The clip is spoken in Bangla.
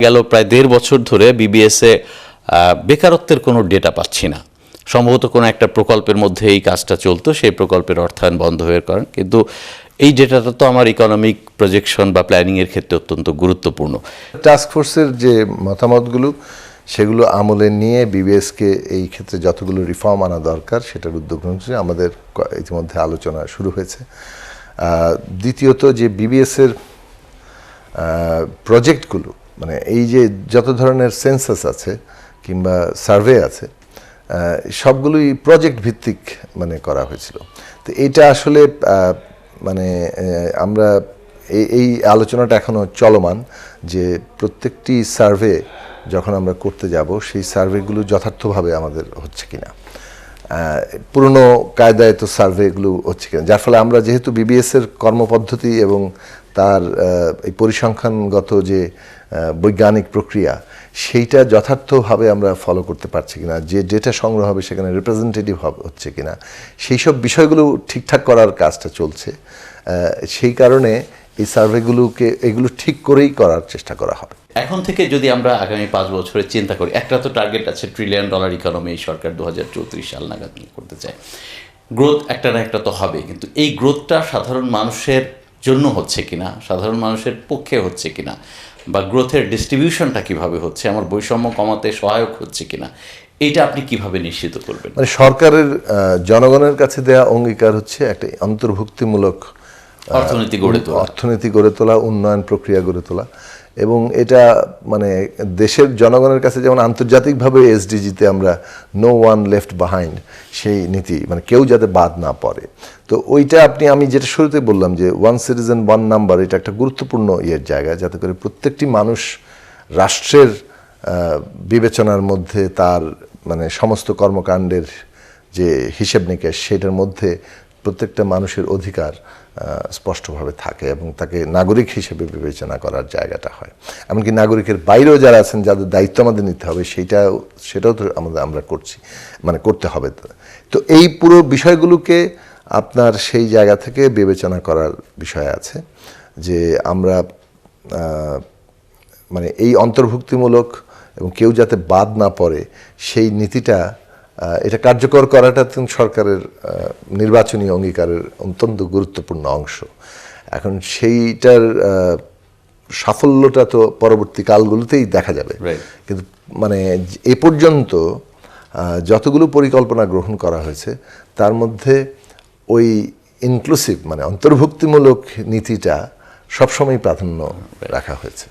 গেল প্রায় ১.৫ বছর ধরে বিবিএসে বেকারত্বের কোনো ডেটা পাচ্ছি না। সম্ভবত কোনো একটা প্রকল্পের মধ্যে এই কাজটা চলতো, সেই প্রকল্পের অর্থায়ন বন্ধ হয়ে কারণ, কিন্তু এই ডেটাটা তো আমার ইকোনমিক প্রজেকশন বা প্ল্যানিংয়ের ক্ষেত্রে অত্যন্ত গুরুত্বপূর্ণ। টাস্ক ফোর্সের যে মতামতগুলো সেগুলো আমলে নিয়ে বিবিএসকে এই ক্ষেত্রে যতগুলো রিফর্ম আনা দরকার সেটার উদ্যোগ নিচ্ছে। আমাদের ইতিমধ্যে আলোচনা শুরু হয়েছে। দ্বিতীয়ত যে বিবিএসের প্রজেক্টগুলো, মানে এই যে যত ধরনের সেন্সাস আছে কিংবা সার্ভে আছে, সবগুলোই প্রজেক্ট ভিত্তিক মানে করা হয়েছিল। তো এটা আসলে মানে আমরা এই আলোচনাটা এখনো চলমান যে প্রত্যেকটি সার্ভে যখন আমরা করতে যাব সেই সার্ভেগুলো যথার্থভাবে আমাদের হচ্ছে কিনা, পুরনো কায়দায় তো সার্ভেগুলো হচ্ছে কিনা, যার ফলে আমরা যেহেতু বিবিএসের কর্মপদ্ধতি এবং তার এই পরিসংখ্যানগত যে বৈজ্ঞানিক প্রক্রিয়া সেইটা যথার্থভাবে আমরা ফলো করতে পারছি কিনা, যে ডেটা সংগ্রহ হবে সেখানে রিপ্রেজেন্টেটিভ হচ্ছে কিনা, সেই সব বিষয়গুলো ঠিকঠাক করার কাজটা চলছে। সেই কারণে এই সার্ভেগুলোকে এগুলো ঠিক করেই করার চেষ্টা করা হবে। এখন থেকে যদি আমরা আগামী 5 বছরের চিন্তা করি, একটা তো টার্গেট আছে $1 ট্রিলিয়ন ইকোনমি, এই সরকার 2034 সাল নাগাদ করতে চায়। গ্রোথ একটা না একটা তো হবে, কিন্তু এই গ্রোথটা সাধারণ মানুষের জন্য হচ্ছে কিনা, সাধারণ মানুষের পক্ষে হচ্ছে কিনা, বা গ্রোথের ডিস্ট্রিবিউশনটা কিভাবে হচ্ছে, আমার বৈষম্য কমাতে সহায়ক হচ্ছে কিনা, এইটা আপনি কিভাবে নিশ্চিত করবেন? মানে সরকারের জনগণের কাছে দেওয়া অঙ্গীকার হচ্ছে একটা অন্তর্ভুক্তিমূলক অর্থনীতি গড়ে তোলা, উন্নয়ন প্রক্রিয়া গড়ে তোলা, এবং এটা মানে দেশের জনগণের কাছে যেমন আন্তর্জাতিকভাবে এসডিজিতে আমরা নো ওয়ান লেফট বিহাইন্ড, সেই নীতি, মানে কেউ যাতে বাদ না পড়ে। তো ওইটা আমি যেটা শুরুতে বললাম যে ওয়ান সিটিজেন ওয়ান নাম্বার, এটা একটা গুরুত্বপূর্ণ জায়গা, যাতে করে প্রত্যেকটি মানুষ রাষ্ট্রের বিবেচনার মধ্যে তার মানে সমস্ত কর্মকাণ্ডের যে হিসেব নিকেশ সেটার মধ্যে প্রত্যেকটা মানুষের অধিকার স্পষ্টভাবে থাকে এবং তাকে নাগরিক হিসেবে বিবেচনা করার জায়গাটা হয়। এমনকি নাগরিকের বাইরেও যারা আছেন, যাদের দায়িত্ব আমাদের নিতে হবে, সেটাও তো আমরা করছি, মানে করতে হবে। তো এই পুরো বিষয়গুলোকে আপনার সেই জায়গা থেকে বিবেচনা করার বিষয় আছে যে আমরা মানে এই অন্তর্ভুক্তিমূলক এবং কেউ যাতে বাদ না পড়ে সেই নীতিটা, এটা কার্যকর করাটা সরকারের নির্বাচনী অঙ্গীকারের অত্যন্ত গুরুত্বপূর্ণ অংশ। এখন সেইটার সাফল্যটা তো পরবর্তী কালগুলোতেই দেখা যাবে, কিন্তু মানে এ পর্যন্ত যতগুলো পরিকল্পনা গ্রহণ করা হয়েছে তার মধ্যে ওই ইনক্লুসিভ মানে অন্তর্ভুক্তিমূলক নীতিটা সবসময় প্রাধান্য রাখা হয়েছে।